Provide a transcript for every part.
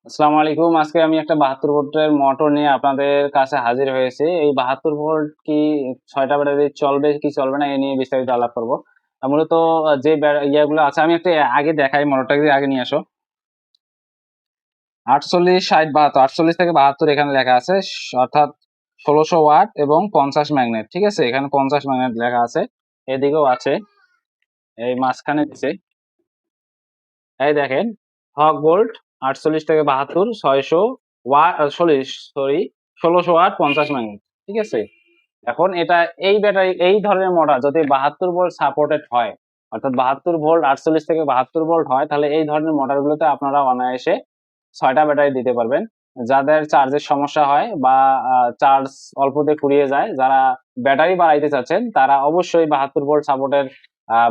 আসসালামু আলাইকুম। আজকে আমি একটা ৭২ ভোল্টের মোটর নিয়ে আপনাদের কাছে হাজির হয়েছি। এই ৭২ ভোল্ট কি ৬ টা ব্যাটারি চলবে কি চলবে না এ নিয়ে বিস্তারিত আলাপ করব। মূলত যে ইয়াগুলো আছে আমি একটা আগে দেখাই, মোটরটাকে আগে নিয়ে আসো। ৪৮, ৬০, ৭২, ৪৮ থেকে ৭২ এখানে লেখা আছে, অর্থাৎ ১৬০০ ওয়াট এবং ৫০ ম্যাগনেট। ঠিক আছে, এখানে ৫০ ম্যাগনেট লেখা আছে, এদিকেও আছে, এই মাঝখানে দিছে। এই দেখেন, হক ভোল্ট ৪৮ থেকে ৭২, ৬০০ ওয়াট, ১৬০০ ওয়াট, ৫০ ম্যাগনেট। ঠিক আছে, এখন এটা এই ব্যাটারি এই ধরনের মোটর যদি ৭২ ভোল্ট সাপোর্টেড হয়, অর্থাৎ ৭২ ভোল্ট ৪৮ থেকে ৭২ ভোল্ট হয়, তাহলে এই ধরনের মোটরগুলোতে আপনারা অনায়াসে ৬টা ব্যাটারি দিতে পারবেন। যাদের চার্জের সমস্যা হয় বা চার্জ অল্পতে ফুরিয়ে যায়, যারা ব্যাটারি বাড়াইতে চাচ্ছেন তারা অবশ্যই ৭২ ভোল্ট সাপোর্টের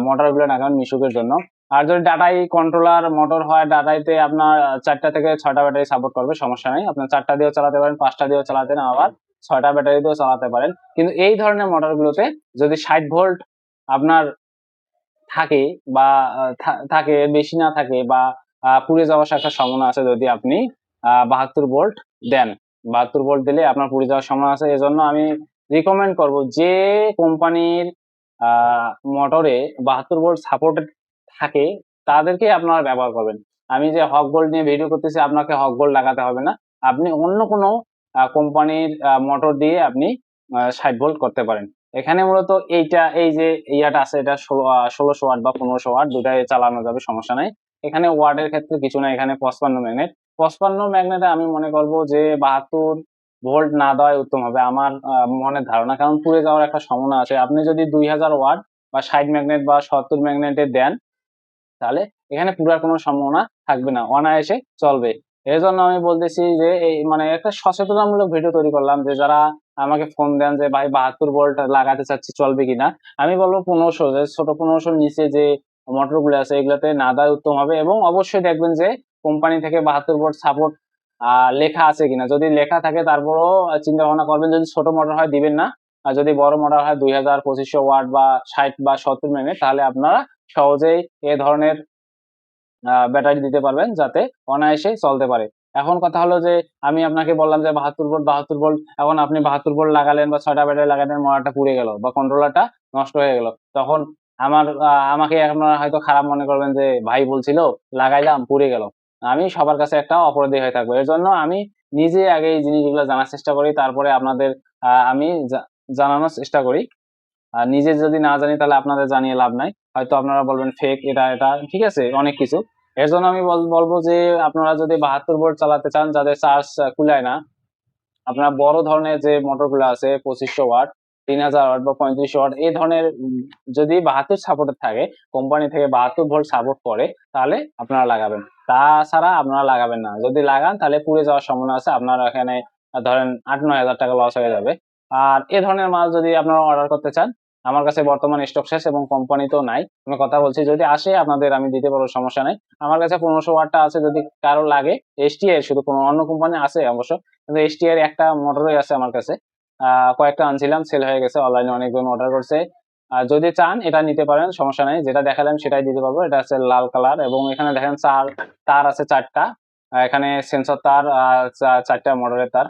মোটরগুলো লাগান মিশুকের জন্য। আর যদি ডাটাই কন্ট্রোলার মোটর হয়, ডাটাইতে আপনার ৪টা থেকে ৬টা ব্যাটারি সাপোর্ট করবে, সমস্যা নেই। আপনার ৪টা দিয়েও চালাতে পারেন, 5টা দিয়েও চালাতে না, আবার ৬টা ব্যাটারি দিয়েও চালাতে পারেন। কিন্তু এই ধরনের মোটরগুলোতে যদি ৬০ ভোল্ট আপনার থাকে বা থাকে, বেশি না থাকে বা পুড়ে যাওয়ার একটা সম্ভাবনা আছে যদি আপনি ৭২ ভোল্ট দেন। ৭২ ভোল্ট দিলে আপনার পুড়ে যাওয়ার সম্ভাবনা আছে। এজন্য আমি রিকমেন্ড করব যে কোম্পানির মোটরে ৭২ ভোল্ট সাপোর্টেড থাকে তাদেরকে আপনারা ব্যবহার করবেন। আমি যে হক গোল্ড নিয়ে ভিডিও করতেছি, আপনাকে হক গোল্ড লাগাতে হবে না। আপনি অন্য কোনো কোম্পানির মোটর দিয়ে আপনি ৬০ ভোল্ট করতে পারেন। এখানে মূলত এইটা, এই যে ইয়াটা আছে, এটা ১৬০০ ওয়াট বা ১৫০০ ওয়াট দুটাই চালানো যাবে, সমস্যা নাই। এখানে ওয়াটের ক্ষেত্রে কিছু না, এখানে ৫৫ ম্যাগনেট। ৫৫ ম্যাগনেটে আমি মনে করব যে ৭২ ভোল্ট না দেওয়াই উত্তম হবে, আমার মনের ধারণা। কারণ পুড়ে যাওয়ার একটা সম্ভাবনা আছে। আপনি যদি ২০০০ ওয়াট বা ৬০ ম্যাগনেট বা ৭০ ম্যাগনেটে দেন, তাহলে এখানে পুরার কোনো সম্ভাবনা থাকবে না, অনায়াসে চলবে। এর জন্য আমি বলতেছি যে এই মানে একটা সচেতনামূলক ভিডিও তৈরি করলাম, যে যারা আমাকে ফোন দেন যে ভাই ৭২ ভোল্ট লাগাতে চাচ্ছি চলবে কিনা, আমি বলবো ১৫০০, যে ছোট ১৫০০ নিচে যে মোটর গুলো আছে এগুলাতে না দেওয়া উত্তম হবে। এবং অবশ্যই দেখবেন যে কোম্পানি থেকে ৭২ ভোল্ট সাপোর্ট লেখা আছে কিনা। যদি লেখা থাকে তারপরও চিন্তা ভাবনা করবেন, যদি ছোট মোটর হয় দিবেন না, আর যদি বড় মোটর হয় ২০০০, ২৫০০ ওয়াট বা ৬০ বা ৭০ ম্যাগনেট, তাহলে আপনারা সহজেই এ ধরনের ব্যাটারি দিতে পারবেন, যাতে অনায়াসে চলতে পারে। এখন কথা হলো যে আমি আপনাকে বললাম যে ৭২ ভোল্ট, ৭২ ভোল্ট, এখন আপনি ৭২ ভোল্ট লাগালেন বা ৬টা ব্যাটারি লাগালেন, মোটরটা পুড়ে গেল বা কন্ট্রোলারটা নষ্ট হয়ে গেল। তখন আমাকে আপনারা হয়তো খারাপ মনে করবেন যে ভাই বলছিল, লাগাইলাম, পুড়ে গেল। আমি সবার কাছে একটা অপরাধী হয়ে থাকবো। এর জন্য আমি নিজে আগে এই জিনিসগুলো জানার চেষ্টা করি, তারপরে আপনাদের আমি জানানোর চেষ্টা করি। আর নিজে যদি না জানি তাহলে আপনাদের জানিয়ে লাভ নাই, হয়তো আপনারা বলবেন ফেক, এটা ঠিক আছে, অনেক কিছু। এর জন্য আমি বলবো যে আপনারা যদি ৭২ ভোল্ট চালাতে চান, যাদের চার্জ কুলায় না, আপনার বড় ধরনের যে মোটর গুলো আছে ২৫০০ ওয়াট, ৩০০০ ওয়াট বা ৩৫০০ ওয়াট, এই ধরনের যদি ৭২ সাপোর্টেড থাকে, কোম্পানি থেকে ৭২ ভোল্ট সাপোর্ট করে, তাহলে আপনারা লাগাবেন। তাছাড়া আপনারা লাগাবেন না। যদি লাগান তাহলে পুড়ে যাওয়ার সম্ভাবনা আছে, আপনারা এখানে ধরেন ৮-৯ হাজার টাকা লস হয়ে যাবে। আর এ ধরনের মাল যদি আপনারা অর্ডার করতে চান, আমার কাছে বর্তমানে স্টক শেষ এবং কোম্পানি তো নাই, আমি কথা বলছি, যদি আসে আপনাদের আমি দিতে পারবো, সমস্যা নাই। আমার কাছে ১৫০০ ওয়াটটা আছে, যদি কারো লাগে। এসটিআই শুধু, কোনো অন্য কোম্পানি আছে অবশ্য, কিন্তু এসটিআই এর একটা মোটরই আছে আমার কাছে। কয়েকটা আনছিলাম, সেল হয়ে গেছে, অনলাইনে অনেকজন অর্ডার করছে। যদি চান এটা নিতে পারেন, সমস্যা নাই। যেটা দেখালাম সেটাই দিতে পারবো। এটা হচ্ছে লাল কালার এবং এখানে দেখেন তার আছে ৪টা। এখানে সেন্সর তার, ৪টা মোটরের তার।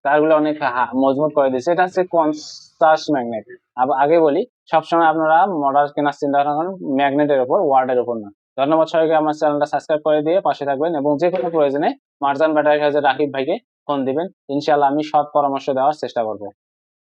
তারগুলো অনেক মজবুত করে দিয়েছে। এটা হচ্ছে ৫০ ম্যাগনেট। আগে বলি, সবসময় আপনারা মোটর কেনার চিন্তা ভাবনা করেন ম্যাগনেটের উপর, ওয়াটের উপর না। ধন্যবাদ সবাইকে। আমার চ্যানেলটা সাবস্ক্রাইব করে দিয়ে পাশে থাকবেন এবং যে কোনো প্রয়োজনে মার্জান ব্যাটারি হাউসের রাকিব ভাইকে ফোন দিবেন। ইনশাআল্লাহ আমি সৎ পরামর্শ দেওয়ার চেষ্টা করবো।